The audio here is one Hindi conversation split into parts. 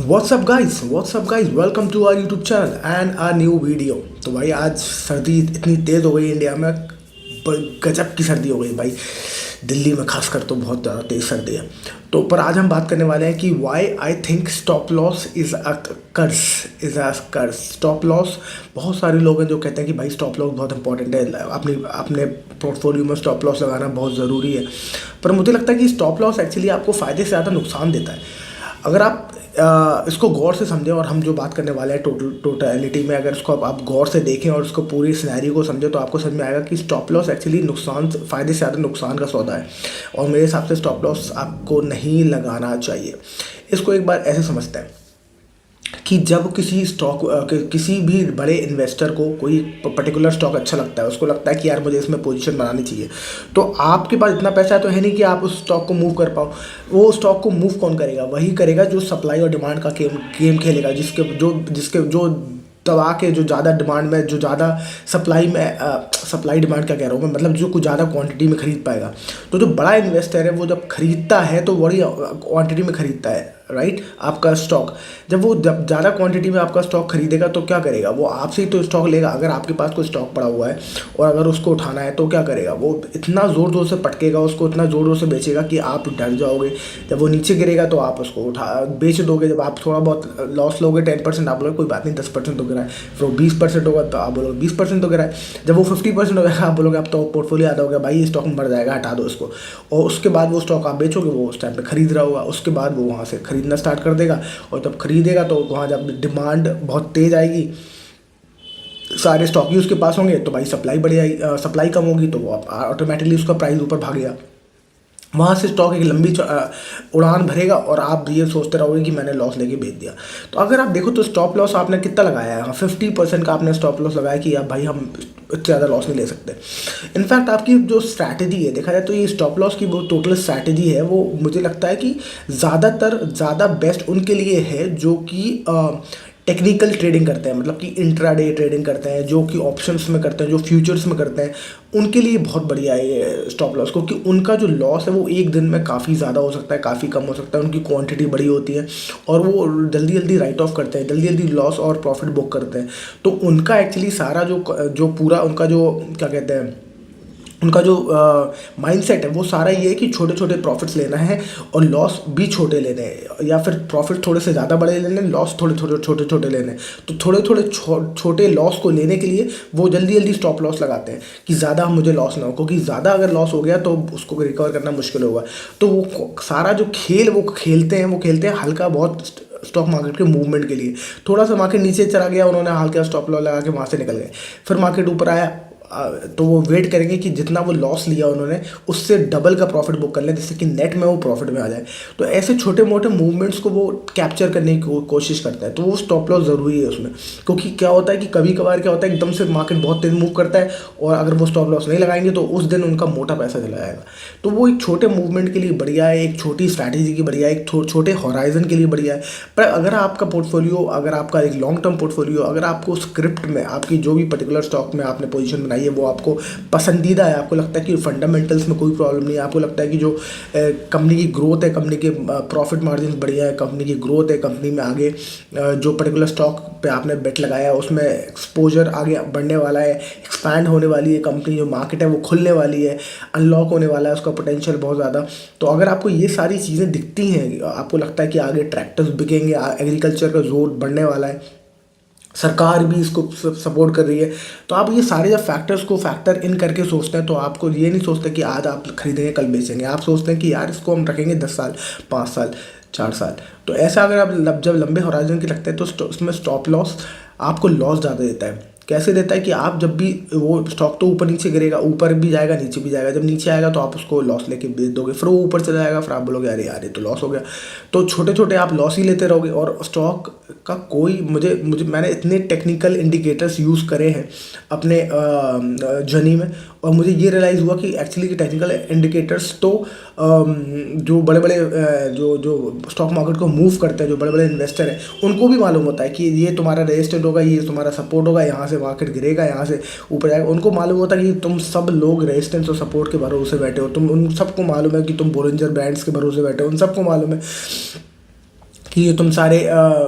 WhatsApp guys welcome to our YouTube channel and our new video. तो भाई आज सर्दी इतनी तेज़ हो गई इंडिया में, गजब की सर्दी हो गई भाई। दिल्ली में खासकर तो बहुत ज़्यादा तेज़ सर्दी है। तो पर आज हम बात करने वाले हैं कि why I think stop loss is a curse. Stop loss, बहुत सारे लोग हैं जो कहते हैं कि भाई स्टॉप लॉस बहुत इंपॉर्टेंट है, अपनी अपने पोर्टफोलियो में स्टॉप लॉस लगाना बहुत ज़रूरी है। पर मुझे लगता है कि स्टॉप लॉस एक्चुअली आपको फ़ायदे से ज़्यादा नुकसान देता है। अगर आप इसको गौर से समझें, और हम जो बात करने वाले हैं टोटलिटी में, अगर इसको आप गौर से देखें और उसको पूरी सिनेरियो को समझें तो आपको समझ में आएगा कि स्टॉप लॉस एक्चुअली नुकसान फ़ायदे से ज़्यादा नुकसान का सौदा है। और मेरे हिसाब से स्टॉप लॉस आपको नहीं लगाना चाहिए। इसको एक बार ऐसे समझते हैं कि जब किसी भी बड़े इन्वेस्टर को कोई पर्टिकुलर स्टॉक अच्छा लगता है, उसको लगता है कि यार मुझे इसमें पोजीशन बनानी चाहिए, तो आपके पास इतना पैसा है तो है नहीं कि आप उस स्टॉक को मूव कर पाओ। वो स्टॉक को मूव कौन करेगा? वही करेगा जो सप्लाई और डिमांड का गेम खेलेगा, जिसके जो दबा के, जो ज़्यादा डिमांड में, जो ज़्यादा सप्लाई में, सप्लाई डिमांड क्या कह रहा हूँ मैं, मतलब जो कुछ ज़्यादा क्वांटिटी में खरीद पाएगा। तो जो बड़ा इन्वेस्टर है वो जब खरीदता है तो बड़ी क्वांटिटी में खरीदता है, राइट। आपका स्टॉक जब ज़्यादा क्वांटिटी में आपका स्टॉक खरीदेगा तो क्या करेगा? वो आपसे ही तो स्टॉक लेगा। अगर आपके पास कोई स्टॉक पड़ा हुआ है और अगर उसको उठाना है तो क्या करेगा? वो इतना ज़ोर ज़ोर से पटकेगा उसको, इतना ज़ोर ज़ोर से बेचेगा कि आप डर जाओगे। जब वो नीचे गिरेगा तो आप उसको बेच दोगे। जब आप थोड़ा बहुत लॉस लोगे, 10% आप बोलोगे कोई बात नहीं, 10% तो गिरा है। फिर वो 20% होगा तो आप बोलोगे 20% तो गिरा है। जब वो 50% हो जाएगा आप बोलोगे अब तो पोर्टफोलियो आधा हो गया भाई, ये स्टॉक मर जाएगा, हटा दो इसको। और उसके बाद वो स्टॉक आप बेचोगे, वो उस टाइम पे खरीद रहा होगा, उसके बाद वो वहाँ से खरीदना स्टार्ट कर देगा। और जब खरीदेगा तो वहाँ जब डिमांड बहुत तेज़ आएगी, सारे स्टॉक ही उसके पास होंगे, तो भाई सप्लाई बढ़ जाएगी, सप्लाई कम होगी तो वो ऑटोमेटिकली उसका प्राइस ऊपर भागेगा। वहाँ से स्टॉक एक लंबी उड़ान भरेगा और आप ये सोचते रहोगे कि मैंने लॉस लेके बेच दिया। तो अगर आप देखो तो स्टॉप लॉस आपने कितना लगाया है? हाँ, 50% का आपने स्टॉप लॉस लगाया कि अब भाई हम इससे ज़्यादा लॉस नहीं ले सकते। इनफैक्ट आपकी जो स्ट्रैटेजी है, देखा जाए तो ये स्टॉप लॉस की वो टोटल स्ट्रैटेजी है, वो मुझे लगता है कि ज़्यादा बेस्ट उनके लिए है जो कि टेक्निकल ट्रेडिंग करते हैं, मतलब कि इंट्राडे ट्रेडिंग करते हैं, जो कि ऑप्शंस में करते हैं, जो फ्यूचर्स में करते हैं। उनके लिए बहुत बढ़िया है ये स्टॉप लॉस, क्योंकि उनका जो लॉस है वो एक दिन में काफ़ी ज़्यादा हो सकता है, काफ़ी कम हो सकता है। उनकी क्वांटिटी बड़ी होती है और वो जल्दी जल्दी राइट ऑफ करते हैं, जल्दी जल्दी लॉस और प्रॉफिट बुक करते हैं। तो उनका एक्चुअली सारा जो पूरा उनका जो क्या कहते हैं, उनका जो माइंडसेट है वो सारा ये है कि छोटे छोटे प्रॉफिट्स लेना है और लॉस भी छोटे लेने हैं, या फिर प्रॉफिट थोड़े से ज़्यादा बड़े लेने हैं, लॉस थोड़े थोड़े छोटे छोटे लेने हैं। तो थोड़े थोड़े छोटे लॉस को लेने के लिए वो जल्दी जल्दी स्टॉप लॉस लगाते हैं कि ज़्यादा मुझे लॉस ना हो, क्योंकि ज़्यादा अगर लॉस हो गया तो उसको रिकवर करना मुश्किल होगा। तो वो सारा जो खेल वो खेलते हैं हल्का बहुत स्टॉक मार्केट के मूवमेंट के लिए। थोड़ा सा मार्केट नीचे चला गया, उन्होंने हल्का स्टॉप लॉस लगा के वहाँ से निकल गए। फिर मार्केट ऊपर आया, तो वो वेट करेंगे कि जितना वो लॉस लिया उन्होंने उससे डबल का प्रॉफिट बुक कर लें, जिससे कि नेट में वो प्रॉफिट में आ जाए। तो ऐसे छोटे मोटे मूवमेंट्स को वो कैप्चर करने की कोशिश करता है। तो वो स्टॉप लॉस ज़रूरी है उसमें, क्योंकि क्या होता है कि कभी कभार क्या होता है एकदम से मार्केट बहुत तेज़ मूव करता है और अगर वो स्टॉप लॉस नहीं लगाएंगे तो उस दिन उनका मोटा पैसा चला जाएगा। तो वो एक छोटे मूवमेंट के लिए बढ़िया है, एक छोटी स्ट्रैटेजी की बढ़िया है, एक छोटे हॉराइजन के लिए बढ़िया है। पर अगर आपका पोर्टफोलियो, अगर आपका एक लॉन्ग टर्म पोर्टफोलियो, अगर आपको स्क्रिप्ट में आपकी जो भी पर्टिकुलर स्टॉक में आपने पोजीशन बनाई है वो आपको पसंदीदा है, आपको लगता है कि फंडामेंटल्स में कोई प्रॉब्लम नहीं है, आपको लगता है कि जो कंपनी की ग्रोथ है, कंपनी के प्रॉफिट मार्जिन बढ़िया है, कंपनी की ग्रोथ है, कंपनी में आगे जो पर्टिकुलर स्टॉक पे आपने बेट लगाया है उसमें एक्सपोजर आगे बढ़ने वाला है, एक्सपैंड होने वाली है कंपनी, जो मार्केट है वो खुलने वाली है, अनलॉक होने वाला है, उसका पोटेंशियल बहुत ज़्यादा। तो अगर आपको ये सारी चीज़ें दिखती हैं, आपको लगता है कि आगे ट्रैक्टर्स बिकेंगे, एग्रीकल्चर का जोर बढ़ने वाला है, सरकार भी इसको सपोर्ट कर रही है, तो आप ये सारे जब फैक्टर्स को फैक्टर इन करके सोचते हैं तो आपको ये नहीं सोचते कि आज आप खरीदेंगे कल बेचेंगे। आप सोचते हैं कि यार इसको हम रखेंगे 10 साल, 5 साल, 4 साल। तो ऐसा अगर आप जब लंबे होराइजन की रखते हैं तो उसमें स्टॉप लॉस आपको लॉस ज़्यादा देता है। कैसे देता है कि आप जब भी वो स्टॉक तो ऊपर नीचे गिरेगा, ऊपर भी जाएगा नीचे भी जाएगा, जब नीचे आएगा तो आप उसको लॉस लेके बेच दोगे, फिर वो ऊपर चला जाएगा, फिर आप बोलोगे अरे यार ये तो लॉस हो गया। तो छोटे छोटे आप लॉस ही लेते रहोगे। और स्टॉक का कोई मुझे मैंने इतने टेक्निकल इंडिकेटर्स यूज़ करे हैं अपने जर्नी में, और मुझे ये रियलाइज़ हुआ कि एक्चुअली टेक्निकल इंडिकेटर्स तो जो बड़े बड़े जो स्टॉक मार्केट को मूव करते हैं, जो बड़े बड़े इन्वेस्टर हैं, उनको भी मालूम होता है कि ये तुम्हारा रेजिस्टेंट होगा, ये तुम्हारा सपोर्ट होगा, यहाँ से मार्केट गिरेगा, यहाँ से ऊपर जाएगा। उनको मालूम होता है कि तुम सब लोग रेजिस्टेंस और सपोर्ट के भरोसे बैठे हो, तुम उन सबको मालूम है कि तुम बोलिंजर ब्रांड्स के भरोसे बैठे हो, उन सबको मालूम है। कि ये तुम सारे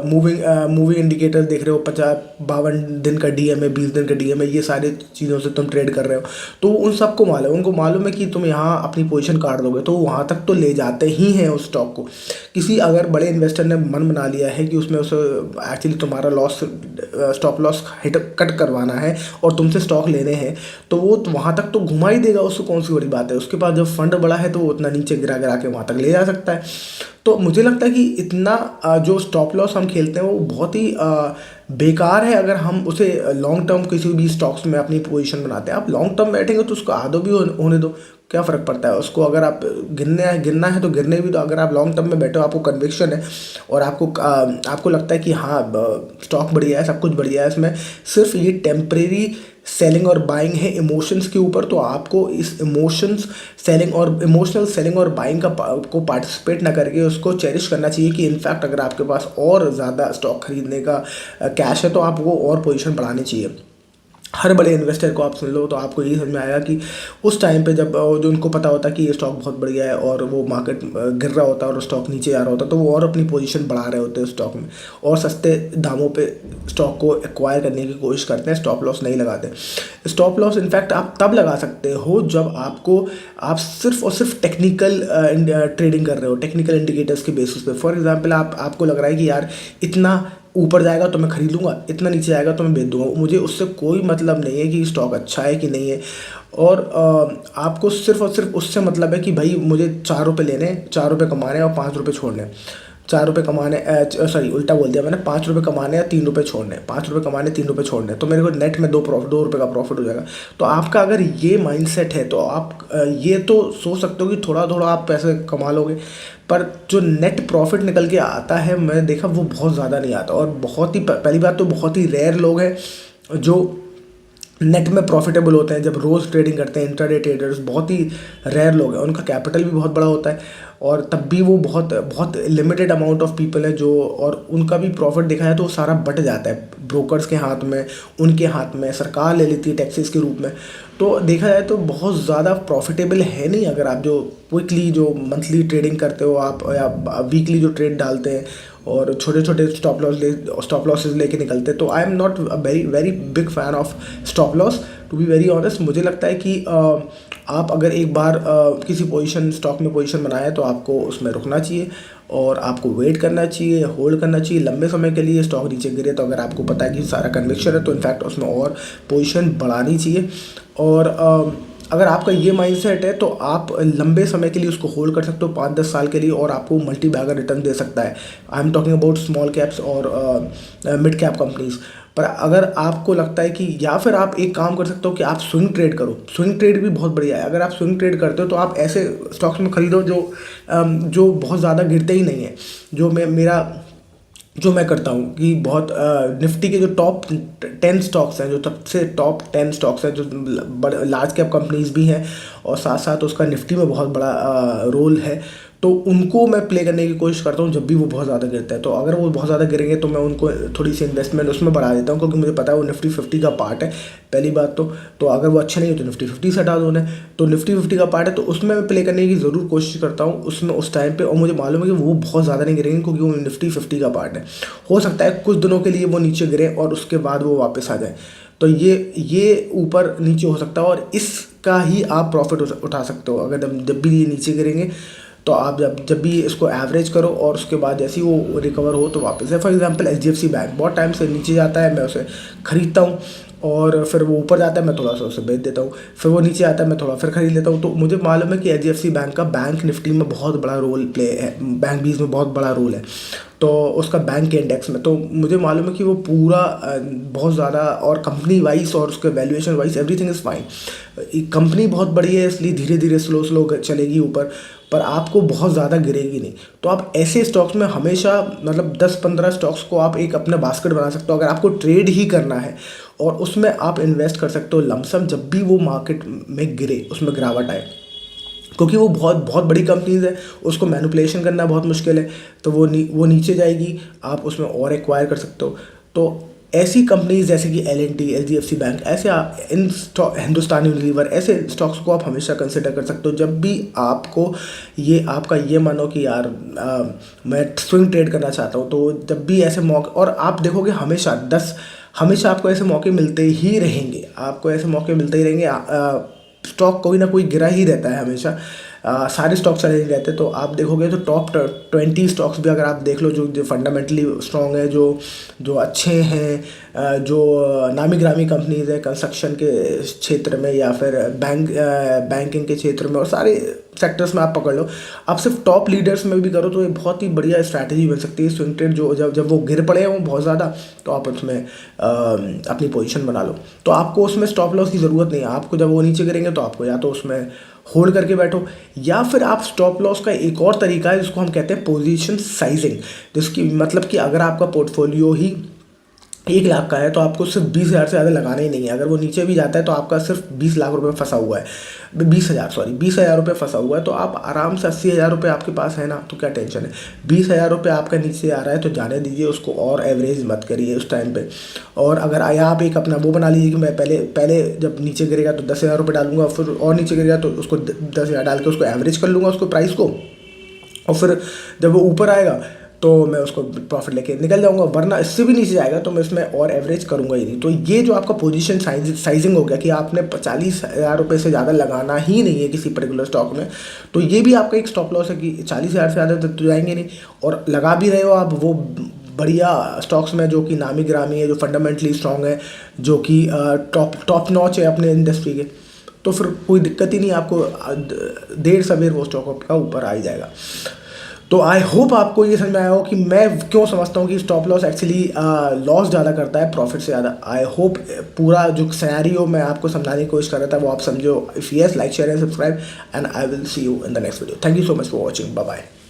मूविंग इंडिकेटर देख रहे हो, 50-52 दिन का डीएम है, 20 दिन का डीएम है, ये सारी चीज़ों से तुम ट्रेड कर रहे हो, तो उन सबको मालूम है, उनको मालूम है कि तुम यहाँ अपनी पोजीशन काट दोगे, तो वहाँ तक तो ले जाते ही हैं उस स्टॉक को। किसी अगर बड़े इन्वेस्टर ने मन बना लिया है कि उसमें उसे एक्चुअली तुम्हारा loss, stop loss hit cut करवाना है और तुमसे स्टॉक लेने हैं, तो वो वहाँ तक तो घुमा ही देगा, उसको कौन सी बड़ी बात है। उसके पास जब फंड बड़ा है तो वो उतना नीचे गिरा गिरा के वहाँ तक ले जा सकता है। तो मुझे लगता है कि इतना जो स्टॉप लॉस हम खेलते हैं वो बहुत ही बेकार है अगर हम उसे लॉन्ग टर्म किसी भी स्टॉक्स में अपनी पोजीशन बनाते हैं। आप लॉन्ग टर्म बैठेंगे तो उसको आधो भी होने दो, क्या फ़र्क पड़ता है उसको। अगर आप गिरना है तो गिरने भी दो। अगर आप लॉन्ग टर्म में बैठे हो, आपको कन्विक्शन है और आपको लगता है कि हाँ स्टॉक बढ़िया है, सब कुछ बढ़िया है, इसमें सिर्फ ये टेम्परेरी सेलिंग और बाइंग है इमोशंस के ऊपर, तो आपको इस इमोशनल सेलिंग और बाइंग को पार्टिसिपेट ना करके उसको चेरिश करना चाहिए। कि इनफैक्ट अगर आपके पास और ज़्यादा स्टॉक खरीदने का कैश है तो आपको और पोजीशन बढ़ानी चाहिए। हर बड़े इन्वेस्टर को आप सुन लो तो आपको यही समझ में आएगा कि उस टाइम पे जब जो उनको पता होता है कि ये स्टॉक बहुत बढ़िया है और वो मार्केट गिर रहा होता है और स्टॉक नीचे आ रहा होता है, तो वो और अपनी पोजीशन बढ़ा रहे होते हैं स्टॉक में और सस्ते दामों पे स्टॉक को एक्वायर करने की कोशिश करते हैं, स्टॉप लॉस नहीं लगाते। स्टॉप लॉस इनफैक्ट आप तब लगा सकते हो जब आप सिर्फ और सिर्फ टेक्निकल ट्रेडिंग कर रहे हो, टेक्निकल इंडिकेटर्स के बेसिस पे। फॉर एग्जांपल आपको लग रहा है कि यार इतना ऊपर जाएगा तो मैं खरीद लूँगा, इतना नीचे जाएगा तो मैं बेच दूंगा, मुझे उससे कोई मतलब नहीं है कि स्टॉक अच्छा है कि नहीं है। और आपको सिर्फ और सिर्फ उससे मतलब है कि भाई मुझे 4 रुपये लेने, 4 रुपये कमाने और 5 रुपये छोड़ने। 4 रुपये कमाने, सॉरी उल्टा बोल दिया मैंने, 5 रुपये कमाने या 3 रुपये छोड़ने, 5 रुपये कमाने 3 रुपये छोड़ने, तो मेरे को नेट में 2 रुपये का प्रॉफिट हो जाएगा। तो आपका अगर ये माइंडसेट है तो आप ये तो सोच सकते हो कि थोड़ा थोड़ा आप पैसे कमा लोगे, पर जो नेट प्रॉफिट निकल के आता है मैंने देखा वो बहुत ज़्यादा नहीं आता। और बहुत ही पहली बात तो बहुत ही रेयर लोग हैं जो नेट में प्रॉफिटेबल होते हैं। जब रोज़ ट्रेडिंग करते हैं इंट्राडे ट्रेडर्स, बहुत ही रेयर लोग हैं, उनका कैपिटल भी बहुत बड़ा होता है और तब भी वो बहुत बहुत लिमिटेड अमाउंट ऑफ पीपल है जो, और उनका भी प्रॉफिट देखा जाए तो सारा बट जाता है ब्रोकर्स के हाथ में, उनके हाथ में, सरकार ले लेती है टैक्सेस के रूप में। तो देखा जाए तो बहुत ज़्यादा प्रॉफिटेबल है नहीं अगर आप जो क्विकली जो मंथली ट्रेडिंग करते हो आप, या वीकली जो ट्रेड डालते हैं और छोटे छोटे स्टॉप लॉसेस लेके निकलते हैं। तो I am not very very big fan of stop loss, to be very honest. मुझे लगता है कि आप अगर एक बार किसी स्टॉक में पोजीशन बनाए तो आपको उसमें रुकना चाहिए और आपको वेट करना चाहिए, होल्ड करना चाहिए लंबे समय के लिए। स्टॉक नीचे गिरे तो अगर आपको पता है कि सारा कन्विक्शन है तो इनफैक्ट उसमें और पोजीशन बढ़ानी चाहिए। और अगर आपका ये माइंडसेट है तो आप लंबे समय के लिए उसको होल्ड कर सकते हो, 5-10 साल के लिए, और आपको मल्टी बैगर रिटर्न दे सकता है। I am talking about small caps और मिड कैप कंपनीज। पर अगर आपको लगता है कि, या फिर आप एक काम कर सकते हो कि आप स्विंग ट्रेड करो, स्विंग ट्रेड भी बहुत बढ़िया है। अगर आप स्विंग ट्रेड करते हो तो आप ऐसे स्टॉक्स में खरीदो जो बहुत ज़्यादा गिरते ही नहीं है। जो मैं करता हूँ कि बहुत निफ्टी के जो टॉप 10 स्टॉक्स हैं, जो सबसे टॉप 10 स्टॉक्स हैं, जो बड़े लार्ज कैप कंपनीज भी हैं और साथ साथ उसका निफ्टी में बहुत बड़ा रोल है, तो उनको मैं प्ले करने की कोशिश करता हूँ जब भी वो बहुत ज़्यादा गिरता है। तो अगर वो बहुत ज़्यादा गिरेंगे तो मैं उनको थोड़ी सी इन्वेस्टमेंट उसमें बढ़ा देता हूँ, क्योंकि मुझे पता है वो निफ्टी 50 का पार्ट है पहली बात तो अगर वो अच्छे नहीं है तो निफ्टी 50 से हटा दो उन्हें। तो निफ्टी 50 का पार्ट है तो उसमें मैं प्ले करने की ज़रूर कोशिश करता हूँ उसमें उस टाइम पे, और मुझे मालूम है कि वो बहुत ज़्यादा नहीं गिरेंगे क्योंकि वो निफ्टी 50 का पार्ट है। हो सकता है कुछ दिनों के लिए वो नीचे गिरे और उसके बाद वो वापस आ जाए, तो ये ऊपर नीचे हो सकता है और इसका ही आप प्रॉफिट उठा सकते हो। अगर जब भी ये नीचे गिरेंगे तो आप जब भी इसको एवरेज करो और उसके बाद जैसे ही वो रिकवर हो तो वापस है। फॉर एग्जांपल HDFC बैंक बहुत टाइम से नीचे जाता है, मैं उसे खरीदता हूँ और फिर वो ऊपर जाता है, मैं थोड़ा सा उसे बेच देता हूँ, फिर वो नीचे आता है, मैं थोड़ा फिर खरीद लेता हूँ। तो मुझे मालूम है कि HDFC बैंक का बैंक निफ्टी में बहुत बड़ा रोल प्ले है, बैंक बीज में बहुत बड़ा रोल है, तो उसका बैंक के इंडेक्स में। तो मुझे मालूम है कि वो पूरा बहुत ज़्यादा, और कंपनी वाइज और उसके valuation wise everything is fine. Company बहुत बड़ी है इसलिए धीरे धीरे स्लो चलेगी ऊपर, पर आपको बहुत ज़्यादा गिरेगी नहीं। तो आप ऐसे स्टॉक्स में हमेशा मतलब 10-15 स्टॉक्स को आप एक अपना बास्केट बना सकते हो अगर आपको ट्रेड ही करना है, और उसमें आप इन्वेस्ट कर सकते हो लमसम जब भी वो मार्केट में गिरे, उसमें गिरावट आए, क्योंकि वो बहुत बहुत बड़ी कंपनीज है, उसको मैनिपुलेशन करना बहुत मुश्किल है। तो वो नीचे जाएगी, आप उसमें और एक्वायर कर सकते हो। तो ऐसी कंपनीज जैसे कि एल&टी, एचडीएफसी बैंक, ऐसे इन स्टॉक, हिंदुस्तान यूनिलीवर, ऐसे स्टॉक्स को आप हमेशा कंसिडर कर सकते हो जब भी आपको आपका ये मानो कि यार मैं स्विंग ट्रेड करना चाहता हूँ। तो जब भी ऐसे मौके, और आप देखोगे हमेशा आपको ऐसे मौके मिलते ही रहेंगे, आपको ऐसे मौके मिलते ही रहेंगे। स्टॉक कोई ना कोई गिरा ही रहता है हमेशा, सारे स्टॉक चले नहीं रहते। तो आप देखोगे तो टॉप 20 स्टॉक्स भी अगर आप देख लो जो फंडामेंटली स्ट्रॉन्ग है, जो अच्छे हैं, जो नामी ग्रामी कंपनीज है कंस्ट्रक्शन के क्षेत्र में या फिर बैंकिंग के क्षेत्र में, और सारे सेक्टर्स में आप पकड़ लो। आप सिर्फ टॉप लीडर्स में भी करो तो ये बहुत ही बढ़िया स्ट्रैटेजी बन सकती है। स्विंग ट्रेड जो जब वो गिर पड़े हैं वो बहुत ज़्यादा, तो आप उसमें अपनी पोजीशन बना लो। तो आपको उसमें स्टॉप लॉस की ज़रूरत नहीं है। आपको जब वो नीचे गिरेंगे तो आपको या तो उसमें होल्ड करके बैठो, या फिर आप स्टॉप लॉस का एक और तरीका है जिसको हम कहते हैं पोजीशन साइजिंग, जिसकी मतलब कि अगर आपका पोर्टफोलियो ही 1 लाख का है तो आपको सिर्फ 20,000 से ज़्यादा लगाना ही नहीं है। अगर वो नीचे भी जाता है तो आपका सिर्फ 20 लाख रुपए फंसा हुआ है, 20,000 रुपये फंसा हुआ है, तो आप आराम से 80,000 रुपये आपके पास है ना, तो क्या टेंशन है। 20,000 रुपये आपका नीचे आ रहा है तो जाने दीजिए उसको, और एवरेज मत करिए उस टाइम पे। और अगर आप एक अपना वो बना लीजिए कि मैं पहले जब नीचे गिरेगा तो 10,000 रुपये डालूंगा, फिर और नीचे गिरेगा तो उसको 10,000 डाल के उसको एवरेज कर लूँगा उसको प्राइस को, और फिर जब वो ऊपर आएगा तो मैं उसको प्रॉफिट लेके निकल जाऊंगा, वरना इससे भी नीचे जाएगा तो मैं इसमें और एवरेज करूंगा ही नहीं। तो ये जो आपका पोजीशन साइजिंग हो गया कि आपने 40,000 रुपये से ज़्यादा लगाना ही नहीं है किसी पर्टिकुलर स्टॉक में, तो ये भी आपका एक स्टॉप लॉस है कि 40,000 से ज़्यादा तो जाएंगे नहीं। और लगा भी रहे हो आप वो बढ़िया स्टॉक्स में जो कि नामी ग्रामी है, जो फंडामेंटली स्ट्रॉन्ग है, जो कि टॉप नॉच है अपने इंडस्ट्री के, तो फिर कोई दिक्कत ही नहीं, आपको देर सवेर वो स्टॉक आपका ऊपर आ ही जाएगा। तो आई होप आपको ये समझ में आया हो कि मैं क्यों समझता हूँ कि स्टॉप लॉस एक्चुअली लॉस ज़्यादा करता है प्रॉफिट से ज़्यादा। आई होप पूरा जो सिनेरियो मैं आपको समझाने की कोशिश कर रहा था वो आप समझो। If yes, like share and subscribe, and I will see you in the next video. Thank you so much for watching. Bye bye.